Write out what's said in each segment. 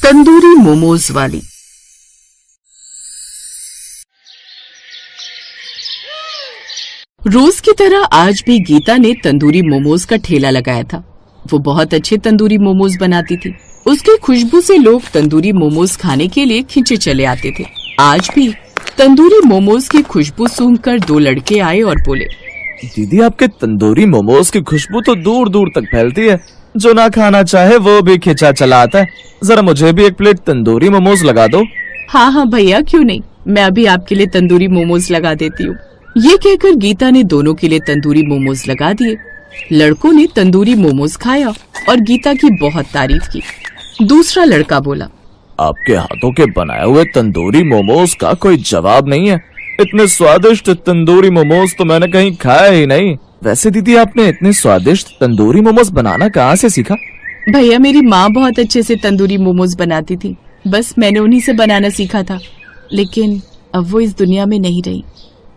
तंदूरी मोमोज वाली। रोज की तरह आज भी गीता ने तंदूरी मोमोज का ठेला लगाया था। वो बहुत अच्छे तंदूरी मोमोज बनाती थी। उसकी खुशबू से लोग तंदूरी मोमोज खाने के लिए खींचे चले आते थे। आज भी तंदूरी मोमोज की खुशबू सूंघकर दो लड़के आए और बोले, दीदी आपके तंदूरी मोमोज की खुशबू तो दूर दूर तक फैलती है। जो ना खाना चाहे वो भी खिंचा चला आता है। जरा मुझे भी एक प्लेट तंदूरी मोमोज लगा दो। हाँ हाँ भैया, क्यों नहीं, मैं अभी आपके लिए तंदूरी मोमोज लगा देती हूँ। ये कहकर गीता ने दोनों के लिए तंदूरी मोमोज लगा दिए। लड़कों ने तंदूरी मोमोज खाया और गीता की बहुत तारीफ की। दूसरा लड़का बोला, आपके हाथों के बनाए हुए तंदूरी मोमोज का कोई जवाब नहीं है। इतने स्वादिष्ट तंदूरी मोमोज तो मैंने कहीं खाया ही नहीं। वैसे दीदी आपने इतने स्वादिष्ट तंदूरी मोमोज बनाना कहाँ से सीखा? भैया मेरी माँ बहुत अच्छे से तंदूरी मोमोज बनाती थी, बस मैंने उन्हीं से बनाना सीखा था। लेकिन अब वो इस दुनिया में नहीं रही।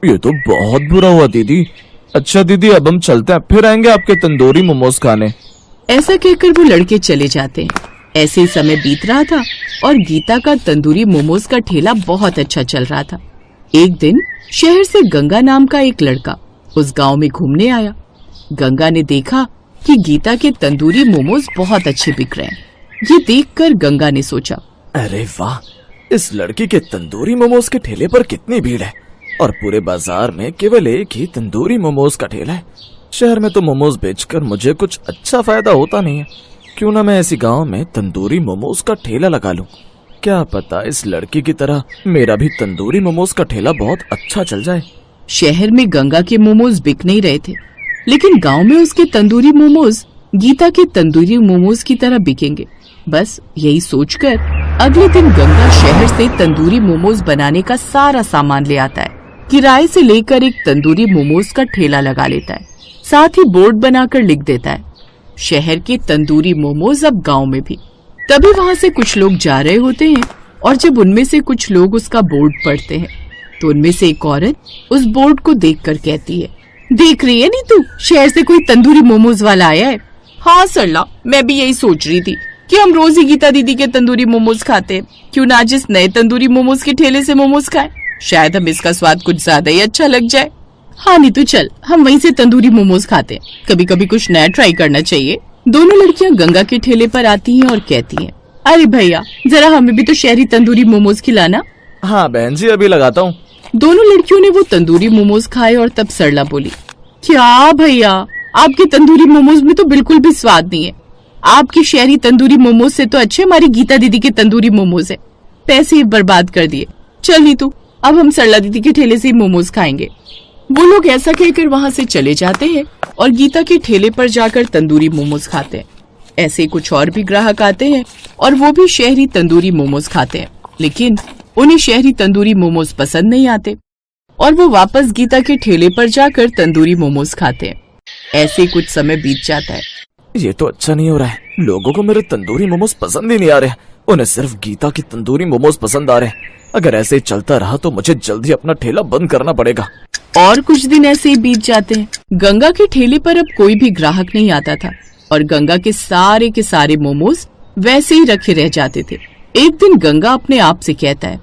ये तो बहुत बुरा हुआ दीदी। अच्छा दीदी अब हम चलते हैं, फिर आएंगे आपके तंदूरी मोमोज खाने। ऐसा कहकर वो लड़के चले जाते हैं। ऐसे ही समय बीत रहा था और गीता का तंदूरी मोमोज का ठेला बहुत अच्छा चल रहा था। एक दिन शहर से गंगा नाम का एक लड़का उस गांव में घूमने आया। गंगा ने देखा कि गीता के तंदूरी मोमोज बहुत अच्छे बिक रहे हैं। ये देखकर गंगा ने सोचा, अरे वाह, इस लड़की के तंदूरी मोमोज के ठेले पर कितनी भीड़ है और पूरे बाजार में केवल एक ही तंदूरी मोमोज का ठेला है। शहर में तो मोमोज बेचकर मुझे कुछ अच्छा फायदा होता नहीं है। क्यों ना मैं ऐसी गांव में तंदूरी मोमोज का ठेला लगा लूं। क्या पता इस लड़की की तरह मेरा भी तंदूरी मोमोज का ठेला बहुत अच्छा चल जाए। शहर में गंगा के मोमोज बिक नहीं रहे थे, लेकिन गांव में उसके तंदूरी मोमोज गीता के तंदूरी मोमोज की तरह बिकेंगे। बस यही सोचकर अगले दिन गंगा शहर से तंदूरी मोमोज बनाने का सारा सामान ले आता है। किराए से लेकर एक तंदूरी मोमोज का ठेला लगा लेता है। साथ ही बोर्ड बनाकर लिख देता है, शहर के तंदूरी मोमोज अब गांव में भी। तभी वहाँ से कुछ लोग जा रहे होते हैं और जब उनमें से कुछ लोग उसका बोर्ड पढ़ते हैं तो उनमें से एक औरत उस बोर्ड को देखकर कहती है, देख रही है नहीं तू, शहर से कोई तंदूरी मोमोज वाला आया है। हाँ सरला, मैं भी यही सोच रही थी कि हम रोज ही गीता दीदी के तंदूरी मोमोज खाते हैं। क्यों ना आज इस नए तंदूरी मोमोज के ठेले से मोमोज खाएं, शायद हमें इसका स्वाद कुछ ज्यादा ही अच्छा लग जाए। हाँ नहीं तो चल, हम वहीं से तंदूरी मोमोज खाते हैं। कभी कभी कुछ नया ट्राई करना चाहिए। दोनों लड़कियां गंगा के ठेले पर आती हैं और कहती हैं, अरे भैया जरा हमें भी तो शहरी तंदूरी मोमोज खिलाना। हाँ बहन जी, अभी लगाता हूँ। दोनों लड़कियों ने वो तंदूरी मोमोज खाए और तब सरला बोली, क्या भैया, आपके तंदूरी मोमोज में तो बिल्कुल भी स्वाद नहीं है। आपकी शहरी तंदूरी मोमोज से तो अच्छे हमारी गीता दीदी के तंदूरी मोमोज है। पैसे ही बर्बाद कर दिए। चल नीतू, अब हम सरला दीदी के ठेले से ही मोमोज खाएंगे। वो लोग ऐसा कहकर वहाँ से चले जाते हैं और गीता के ठेले पर जाकर तंदूरी मोमोज खाते हैं। ऐसे कुछ और भी ग्राहक आते हैं और वो भी शहरी तंदूरी मोमोज खाते हैं, लेकिन उन्हें शहरी तंदूरी मोमोज पसंद नहीं आते और वो वापस गीता के ठेले पर जाकर तंदूरी मोमोज खाते हैं। ऐसे कुछ समय बीत जाता है। ये तो अच्छा नहीं हो रहा है। लोगों को मेरे तंदूरी मोमोज पसंद ही नहीं आ रहे। उन्हें सिर्फ गीता की तंदूरी मोमोज पसंद आ रहे हैं। अगर ऐसे ही चलता रहा तो मुझे जल्दी अपना ठेला बंद करना पड़ेगा। और कुछ दिन ऐसे ही बीत जाते हैं। गंगा के ठेले पर अब कोई भी ग्राहक नहीं आता था और गंगा के सारे मोमोज वैसे ही रखे रह जाते थे। एक दिन गंगा अपने आप से कहता है,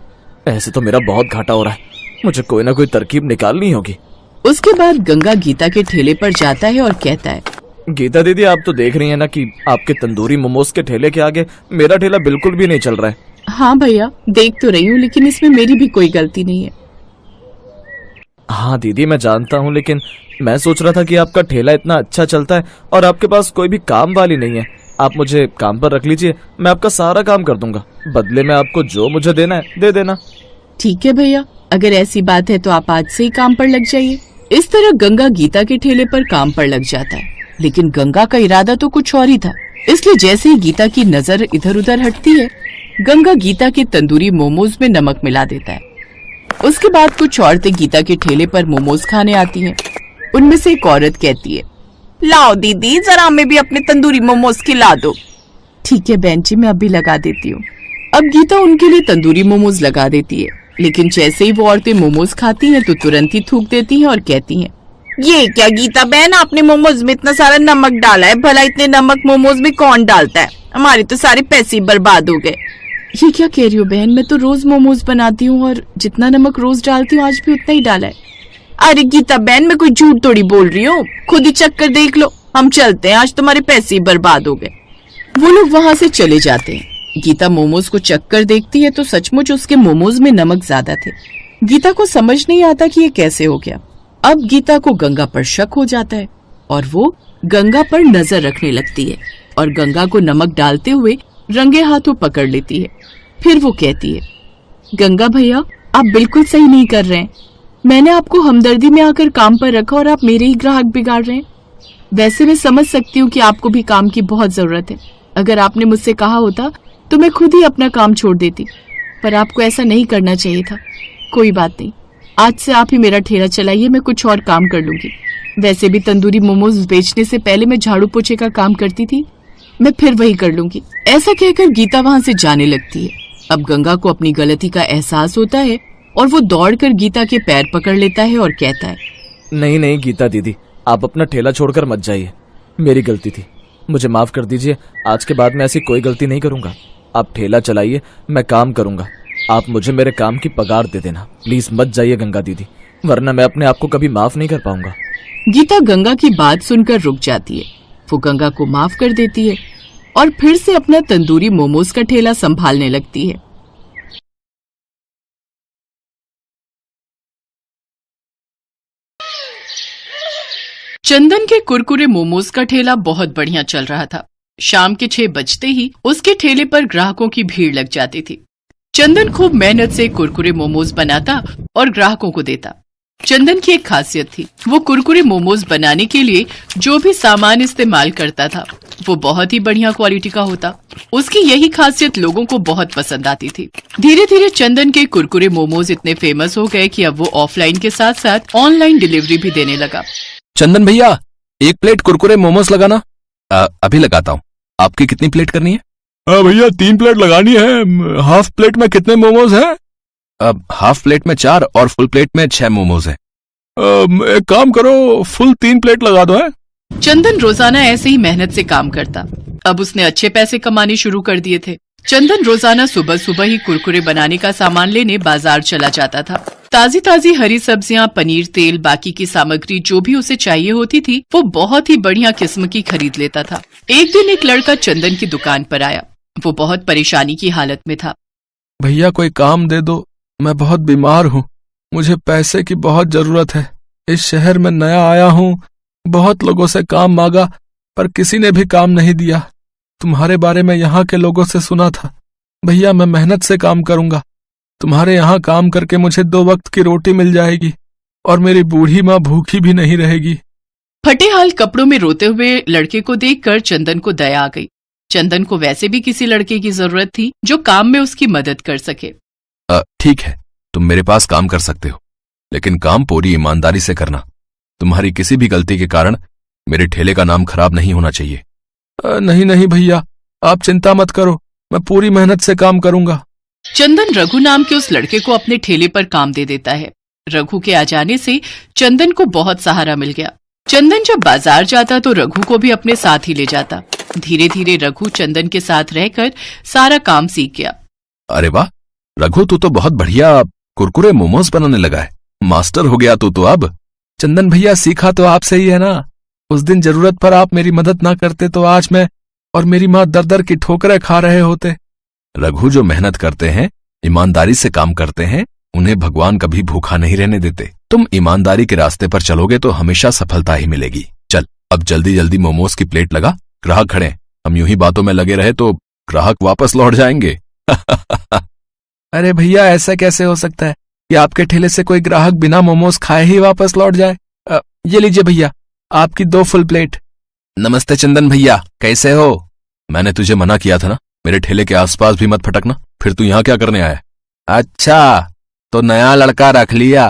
ऐसे तो मेरा बहुत घाटा हो रहा है। मुझे कोई ना कोई तरकीब निकालनी होगी। उसके बाद गंगा गीता के ठेले पर जाता है और कहता है, गीता दीदी आप तो देख रही हैं ना कि आपके तंदूरी मोमोज के ठेले के आगे मेरा ठेला बिल्कुल भी नहीं चल रहा है। हाँ भैया देख तो रही हूँ, लेकिन इसमें मेरी भी कोई गलती नहीं है। हाँ दीदी मैं जानता हूँ, लेकिन मैं सोच रहा था कि आपका ठेला इतना अच्छा चलता है और आपके पास कोई भी काम वाली नहीं है। आप मुझे काम पर रख लीजिए, मैं आपका सारा काम कर दूंगा। बदले में आपको जो मुझे देना है दे देना। ठीक है भैया, अगर ऐसी बात है तो आप आज से ही काम पर लग जाइए। इस तरह गंगा गीता के ठेले पर काम पर लग जाता है, लेकिन गंगा का इरादा तो कुछ और ही था। इसलिए जैसे ही गीता की नजर इधर उधर हटती है, गंगा गीता के तंदूरी मोमोज में नमक मिला देता है। उसके बाद कुछ औरतें गीता के ठेले पर मोमोज खाने आती हैं। उनमें से एक औरत कहती है, लाओ दीदी जरा हमें भी अपने तंदूरी मोमोज खिला दो। ठीक है बहन जी, मैं अभी लगा देती हूँ। अब गीता उनके लिए तंदूरी मोमोज लगा देती है, लेकिन जैसे ही वो औरतें मोमोज खाती हैं तो तुरंत ही थूक देती हैं और कहती हैं, ये क्या गीता बहन, आपने मोमोज में इतना सारा नमक डाला है। भला इतने नमक मोमोज में कौन डालता है? हमारे तो सारे पैसे बर्बाद हो गए। ये क्या कह रही हो बहन, मैं तो रोज मोमोज बनाती हूँ और जितना नमक रोज डालती हूँ आज भी उतना ही डाला है। अरे गीता बहन, मैं कोई झूठ थोड़ी बोल रही हूँ, खुद ही चेक कर देख लो। हम चलते हैं, आज तुम्हारे पैसे ही बर्बाद हो गए। वो लोग वहां से चले जाते हैं। गीता मोमोज को चेक कर देखती है तो सचमुच उसके मोमोज में नमक ज्यादा थे। गीता को समझ नहीं आता कि ये कैसे हो गया। अब गीता को गंगा पर शक हो जाता है और वो गंगा पर नजर रखने लगती है और गंगा को नमक डालते हुए रंगे हाथों पकड़ लेती है। फिर वो कहती है, गंगा भैया आप बिल्कुल सही नहीं कर रहे हैं। मैंने आपको हमदर्दी में आकर काम पर रखा और आप मेरे ही ग्राहक बिगाड़ रहे हैं। वैसे मैं समझ सकती हूँ कि आपको भी काम की बहुत जरूरत है। अगर आपने मुझसे कहा होता तो मैं खुद ही अपना काम छोड़ देती, पर आपको ऐसा नहीं करना चाहिए था। कोई बात नहीं, आज से आप ही मेरा ठेला चलाइए, मैं कुछ और काम कर लूंगी। वैसे भी तंदूरी मोमोज बेचने से पहले मैं झाड़ू पोछे का काम करती थी, मैं फिर वही कर लूंगी। ऐसा कहकर गीता वहां से जाने लगती है। अब गंगा को अपनी गलती का एहसास होता है और वो दौड़कर गीता के पैर पकड़ लेता है और कहता है, नहीं नहीं गीता दीदी, आप अपना ठेला छोड़कर मत जाइए। मेरी गलती थी, मुझे माफ कर दीजिए। आज के बाद मैं ऐसी कोई गलती नहीं करूंगा। आप ठेला चलाइए, मैं काम करूंगा। आप मुझे मेरे काम की पगार दे देना। प्लीज मत जाइए गंगा दीदी, वरना मैं अपने आप को कभी माफ नहीं कर पाऊंगा। गीता गंगा की बात सुनकर रुक जाती है। वो गंगा को माफ कर देती है और फिर से अपना तंदूरी मोमोज का ठेला संभालने लगती है। चंदन के कुरकुरे मोमोज का ठेला बहुत बढ़िया चल रहा था। शाम के 6 बजते ही उसके ठेले पर ग्राहकों की भीड़ लग जाती थी। चंदन खूब मेहनत से कुरकुरे मोमोज बनाता और ग्राहकों को देता। चंदन की एक खासियत थी, वो कुरकुरे मोमोज बनाने के लिए जो भी सामान इस्तेमाल करता था वो बहुत ही बढ़िया क्वालिटी का होता। उसकी यही खासियत लोगों को बहुत पसंद आती थी। धीरे धीरे चंदन के कुरकुरे मोमोज इतने फेमस हो गए कि अब वो ऑफलाइन के साथ साथ ऑनलाइन डिलीवरी भी देने लगा। चंदन भैया 1 प्लेट कुरकुरे मोमोज लगाना। अभी लगाता हूँ। आपकी कितनी प्लेट करनी है? भैया 3 प्लेट लगानी है। हाफ प्लेट में कितने मोमोज हैं? अब हाफ प्लेट में 4 और फुल प्लेट में 6 मोमोज हैं। एक काम करो, फुल 3 प्लेट लगा दो है। चंदन रोजाना ऐसे ही मेहनत से काम करता। अब उसने अच्छे पैसे कमाने शुरू कर दिए थे। चंदन रोजाना सुबह सुबह ही कुरकुरे बनाने का सामान लेने बाजार चला जाता था। ताजी ताजी हरी सब्जियां, पनीर, तेल, बाकी की सामग्री जो भी उसे चाहिए होती थी वो बहुत ही बढ़िया किस्म की खरीद लेता था। एक दिन एक लड़का चंदन की दुकान पर आया। वो बहुत परेशानी की हालत में था। भैया कोई काम दे दो, मैं बहुत बीमार हूँ, मुझे पैसे की बहुत जरूरत है। इस शहर में नया आया हूँ, बहुत लोगों से काम मांगा पर किसी ने भी काम नहीं दिया। तुम्हारे बारे में यहाँ के लोगों से सुना था। भैया मैं मेहनत से काम करूंगा, तुम्हारे यहाँ काम करके मुझे 2 वक्त की रोटी मिल जाएगी और मेरी बूढ़ी माँ भूखी भी नहीं रहेगी। फटे हाल कपड़ों में रोते हुए लड़के को देखकर चंदन को दया आ गई। चंदन को वैसे भी किसी लड़के की जरूरत थी जो काम में उसकी मदद कर सके। ठीक है, तुम मेरे पास काम कर सकते हो, लेकिन काम पूरी ईमानदारी से करना। तुम्हारी किसी भी गलती के कारण मेरे ठेले का नाम खराब नहीं होना चाहिए। नहीं नहीं भैया, आप चिंता मत करो, मैं पूरी मेहनत से काम करूंगा। चंदन रघु नाम के उस लड़के को अपने ठेले पर काम दे देता है। रघु के आ जाने से चंदन को बहुत सहारा मिल गया। चंदन जब बाजार जाता तो रघु को भी अपने साथ ही ले जाता। धीरे धीरे रघु चंदन के साथ रहकर सारा काम सीख गया। अरे वाह रघु, तू तो बहुत बढ़िया कुरकुरे मोमोज बनाने लगा है। मास्टर हो गया तू तो अब। चंदन भैया सीखा तो आपसे ही है ना। उस दिन जरूरत पर आप मेरी मदद ना करते तो आज मैं और मेरी माँ दर दर की ठोकरें खा रहे होते। रघु जो मेहनत करते हैं, ईमानदारी से काम करते हैं, उन्हें भगवान कभी भूखा नहीं रहने देते। तुम ईमानदारी के रास्ते पर चलोगे तो हमेशा सफलता ही मिलेगी। चल अब जल्दी जल्दी मोमोज की प्लेट लगा, ग्राहक खड़े हैं। हम यूं ही बातों में लगे रहे तो ग्राहक वापस लौट जाएंगे। अरे भैया ऐसा कैसे हो सकता है कि आपके ठेले से कोई ग्राहक बिना मोमोज खाए ही वापस लौट जाए। ये लीजिए भैया, आपकी 2 फुल प्लेट। नमस्ते चंदन भैया, कैसे हो? मैंने तुझे मना किया था ना, मेरे ठेले के आसपास भी मत फटकना। फिर तू यहाँ क्या करने आया? अच्छा, तो नया लड़का रख लिया,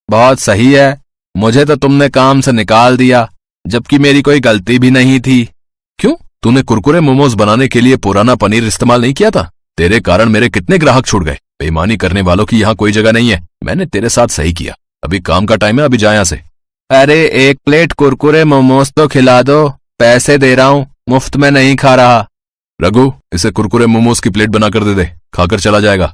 बहुत सही है। मुझे तो तुमने काम से निकाल दिया, जबकि मेरी कोई गलती भी नहीं थी। क्यों? तूने कुरकुरे मोमोज बनाने के लिए पुराना पनीर इस्तेमाल नहीं किया था? तेरे कारण मेरे कितने ग्राहक छूट गए। बेईमानी करने वालों की यहाँ कोई जगह नहीं है। मैंने तेरे साथ सही किया। अभी काम का टाइम है, अभी जा यहाँ से। अरे 1 प्लेट कुरकुरे मोमोज तो खिला दो, पैसे दे रहा हूँ, मुफ्त में नहीं खा रहा। रघु, इसे कुरकुरे मोमोज की प्लेट बनाकर दे दे, खाकर चला जाएगा।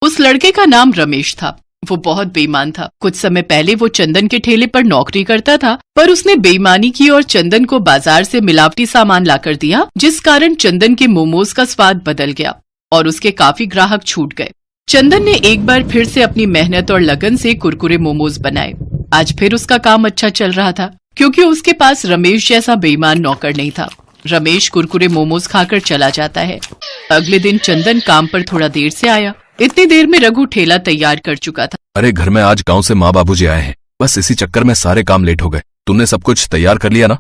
उस लड़के का नाम रमेश था। वो बहुत बेईमान था। कुछ समय पहले वो चंदन के ठेले पर नौकरी करता था, पर उसने बेईमानी की और चंदन को बाजार से मिलावटी सामान लाकर दिया, जिस कारण चंदन के मोमोज का स्वाद बदल गया और उसके काफी ग्राहक छूट गए। चंदन ने एक बार फिर से अपनी मेहनत और लगन से कुरकुरे मोमोज बनाए। आज फिर उसका काम अच्छा चल रहा था, क्योंकि उसके पास रमेश जैसा बेईमान नौकर नहीं था। रमेश कुरकुरे मोमोज खाकर चला जाता है। अगले दिन चंदन काम पर थोड़ा देर से आया। इतनी देर में रघु ठेला तैयार कर चुका था। अरे घर में आज गांव से माँ बाबूजी आए हैं, बस इसी चक्कर में सारे काम लेट हो गए। तुमने सब कुछ तैयार कर लिया ना?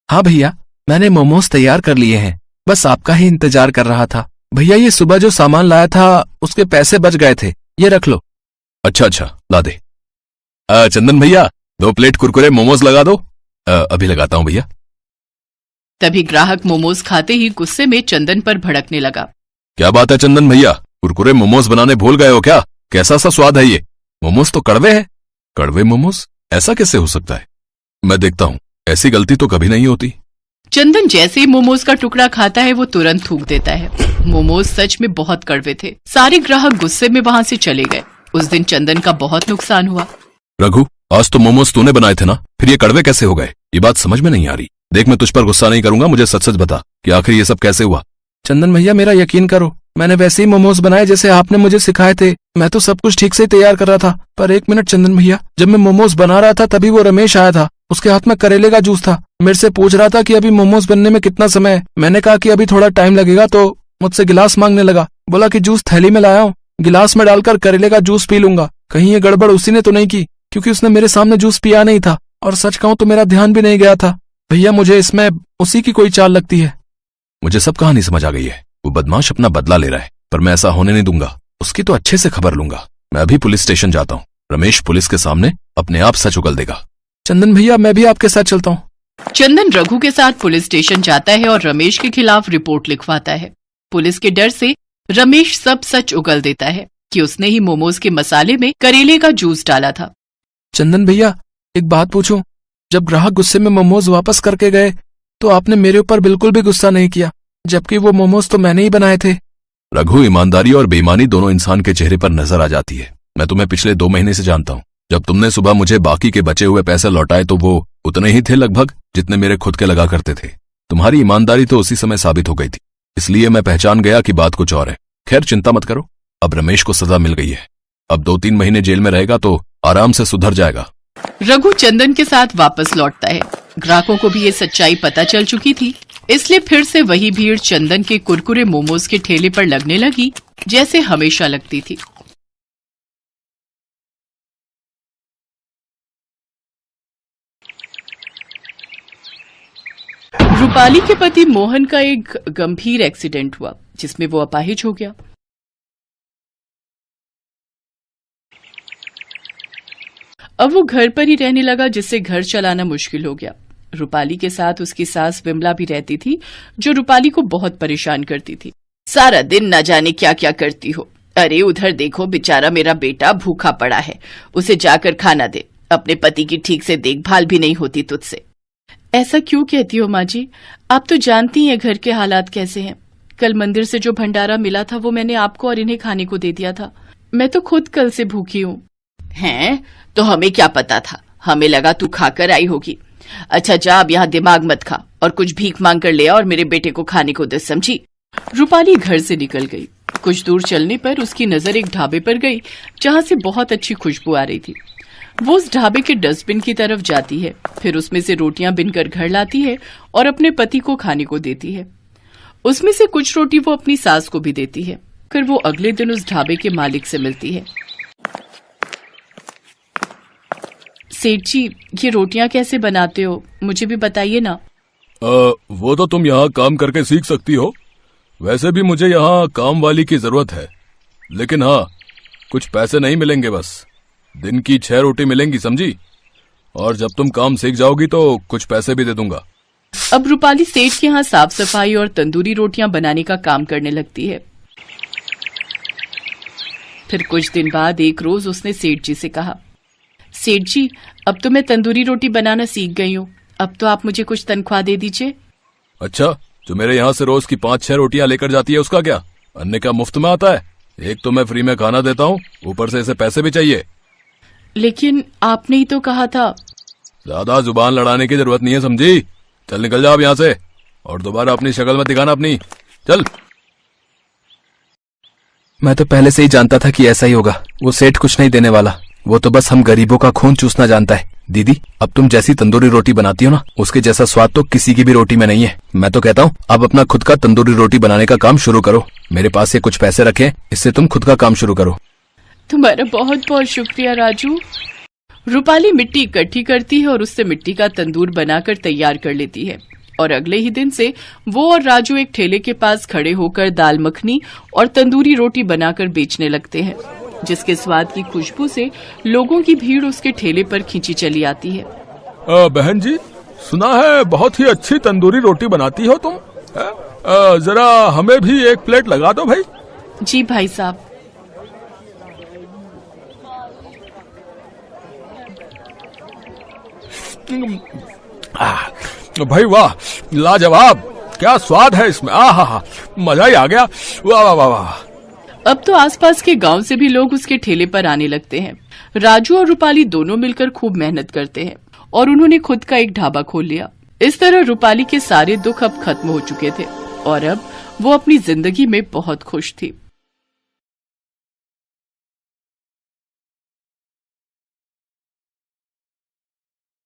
हाँ भैया, मैंने मोमोज तैयार कर लिए हैं, बस आपका ही इंतजार कर रहा था। भैया ये सुबह जो सामान लाया था उसके पैसे बच गए थे, ये रख लो। अच्छा, ला दे। चंदन भैया, 2 प्लेट कुरकुरे मोमोज लगा दो। अभी लगाता हूँ भैया। तभी ग्राहक मोमोज खाते ही गुस्से में चंदन पर भड़कने लगा। क्या बात है चंदन भैया, कुरकुरे मोमोज बनाने भूल गए हो क्या? कैसा सा स्वाद है ये? मोमोज तो कड़वे हैं। कड़वे मोमोज? ऐसा कैसे हो सकता है? मैं देखता हूँ, ऐसी गलती तो कभी नहीं होती। चंदन जैसे ही मोमोज का टुकड़ा खाता है वो तुरंत थूक देता है। मोमोज सच में बहुत कड़वे थे। सारे ग्राहक गुस्से में वहाँ से चले गए। उस दिन चंदन का बहुत नुकसान हुआ। रघु, आज तो मोमोज तूने बनाए थे ना, फिर ये कड़वे कैसे हो गए? ये बात समझ में नहीं आ रही। देख, मैं तुझ पर गुस्सा नहीं करूंगा, मुझे सच सच बता कि आखिर ये सब कैसे हुआ। चंदन भैया मेरा यकीन करो, मैंने वैसे ही मोमोज बनाए जैसे आपने मुझे सिखाए थे। मैं तो सब कुछ ठीक से तैयार कर रहा था, पर 1 मिनट चंदन भैया, जब मैं मोमोज बना रहा था तभी वो रमेश आया था। उसके हाथ में करेले का जूस था। मेरे से पूछ रहा था कि अभी मोमोज बनने में कितना समय है। मैंने कहा कि अभी थोड़ा टाइम लगेगा, तो मुझसे गिलास मांगने लगा। बोला कि जूस थैली में लाया हूँ, गिलास में डालकर करेले का जूस पी लूंगा। कहीं ये गड़बड़ उसी ने तो नहीं की, क्योंकि उसने मेरे सामने जूस पिया नहीं था, और सच कहूं तो मेरा ध्यान भी नहीं गया था। भैया मुझे इसमें उसी की कोई चाल लगती है। मुझे सब कहानी समझ आ गई है। वो बदमाश अपना बदला ले रहा है, पर मैं ऐसा होने नहीं दूंगा। उसकी तो अच्छे से खबर लूंगा। मैं अभी पुलिस स्टेशन जाता हूँ। रमेश पुलिस के सामने अपने आप सच उगल देगा। चंदन भैया मैं भी आपके साथ चलता हूँ। चंदन रघु के साथ पुलिस स्टेशन जाता है और रमेश के खिलाफ रिपोर्ट लिखवाता है। पुलिस के डर से रमेश सब सच उगल देता है कि उसने ही मोमोज के मसाले में करेले का जूस डाला था। चंदन भैया एक बात पूछूं, जब ग्राहक गुस्से में मोमोज वापस करके गए तो आपने मेरे ऊपर बिल्कुल भी गुस्सा नहीं किया, जबकि वो मोमोज तो मैंने ही बनाए थे। रघु, ईमानदारी और बेईमानी दोनों इंसान के चेहरे पर नजर आ जाती है। मैं तुम्हें पिछले 2 महीने से जानता हूँ। जब तुमने सुबह मुझे बाकी के बचे हुए पैसे लौटाए तो वो उतने ही थे लगभग जितने मेरे खुद के लगा करते थे। तुम्हारी ईमानदारी तो उसी समय साबित हो गई थी, इसलिए मैं पहचान गया कि बात कुछ और है। खैर चिंता मत करो, अब रमेश को सजा मिल गई है। अब 2-3 महीने जेल में रहेगा तो आराम से सुधर जाएगा। रघु चंदन के साथ वापस लौटता है। ग्राहकों को भी ये सच्चाई पता चल चुकी थी, इसलिए फिर से वही भीड़ चंदन के कुरकुरे मोमोज के ठेले पर लगने लगी जैसे हमेशा लगती थी। रूपाली के पति मोहन का एक गंभीर एक्सीडेंट हुआ, जिसमें वो अपाहिज हो गया। अब वो घर पर ही रहने लगा, जिससे घर चलाना मुश्किल हो गया। रूपाली के साथ उसकी सास विमला भी रहती थी, जो रूपाली को बहुत परेशान करती थी। सारा दिन न जाने क्या क्या करती हो। अरे उधर देखो, बेचारा मेरा बेटा भूखा पड़ा है, उसे जाकर खाना दे। अपने पति की ठीक से देखभाल भी नहीं होती तुझसे। ऐसा क्यों कहती हो माँ जी? आप तो जानती हैं घर के हालात कैसे हैं। कल मंदिर से जो भंडारा मिला था वो मैंने आपको और इन्हें खाने को दे दिया था। मैं तो खुद कल से भूखी हूँ। हैं? तो हमें क्या पता था, हमें लगा तू खाकर आई होगी। अच्छा जा, अब यहाँ दिमाग मत खा और कुछ भीख मांग कर ले आ और मेरे बेटे को खाने को दे, समझी? रूपाली घर से निकल गई। कुछ दूर चलने पर उसकी नजर एक ढाबे पर गई, जहाँ से बहुत अच्छी खुशबू आ रही थी। वो उस ढाबे के डस्टबिन की तरफ जाती है, फिर उसमें से रोटियां बिनकर घर लाती है और अपने पति को खाने को देती है। उसमें से कुछ रोटी वो अपनी सास को भी देती है। फिर वो अगले दिन उस ढाबे के मालिक से मिलती है। सेठ जी, ये रोटियां कैसे बनाते हो, मुझे भी बताइए ना। वो तो तुम यहाँ काम करके सीख सकती हो। वैसे भी मुझे यहाँ काम वाली की जरूरत है, लेकिन हाँ, कुछ पैसे नहीं मिलेंगे, बस दिन की 6 रोटी मिलेंगी, समझी? और जब तुम काम सीख जाओगी तो कुछ पैसे भी दे दूंगा। अब रूपाली सेठ के यहाँ साफ सफाई और तंदूरी रोटियां बनाने का काम करने लगती है। फिर कुछ दिन बाद एक रोज उसने सेठ जी से कहा, सेठ जी, अब तो मैं तंदूरी रोटी बनाना सीख गई हूँ, अब तो आप मुझे कुछ तनख्वाह दे दीजिए। अच्छा, जो मेरे यहाँ से रोज की 5-6 रोटियां लेकर जाती है उसका क्या? अन्य क्या मुफ्त में आता है? एक तो मैं फ्री में खाना देता हूँ, ऊपर से इसे पैसे भी चाहिए। लेकिन आपने ही तो कहा था। ज्यादा जुबान लड़ाने की जरूरत नहीं है, समझी? चल निकल जाओ अब यहाँ से, और दोबारा अपनी शक्ल मत दिखाना अपनी। चल। मैं तो पहले से ही जानता था कि ऐसा ही होगा। वो सेठ कुछ नहीं देने वाला, वो तो बस हम गरीबों का खून चूसना जानता है। दीदी, अब तुम जैसी तंदूरी रोटी बनाती हो ना, उसके जैसा स्वाद तो किसी की भी रोटी में नहीं है। मैं तो कहता हूँ अब अपना खुद का तंदूरी रोटी बनाने का काम शुरू करो। मेरे पास ये कुछ पैसे रखे, इससे तुम खुद का काम शुरू करो। तुम्हारा बहुत बहुत शुक्रिया राजू। रूपाली मिट्टी इकट्ठी करती है और उससे मिट्टी का तंदूर बनाकर तैयार कर लेती है, और अगले ही दिन से वो और राजू एक ठेले के पास खड़े होकर दाल मखनी और तंदूरी रोटी बनाकर बेचने लगते हैं, जिसके स्वाद की खुशबू से लोगों की भीड़ उसके ठेले पर खींची चली आती है। बहन जी, सुना है बहुत ही अच्छी तंदूरी रोटी बनाती हो तुम। जरा हमें भी एक प्लेट लगा दो भाई। जी भाई साहब। भाई वाह, लाजवाब, क्या स्वाद है इसमें। आहा, मजा ही आ गया। वाह वाह वाह वाह। अब तो आसपास के गांव से भी लोग उसके ठेले पर आने लगते हैं। राजू और रूपाली दोनों मिलकर खूब मेहनत करते हैं और उन्होंने खुद का एक ढाबा खोल लिया। इस तरह रूपाली के सारे दुख अब खत्म हो चुके थे और अब वो अपनी जिंदगी में बहुत खुश थी।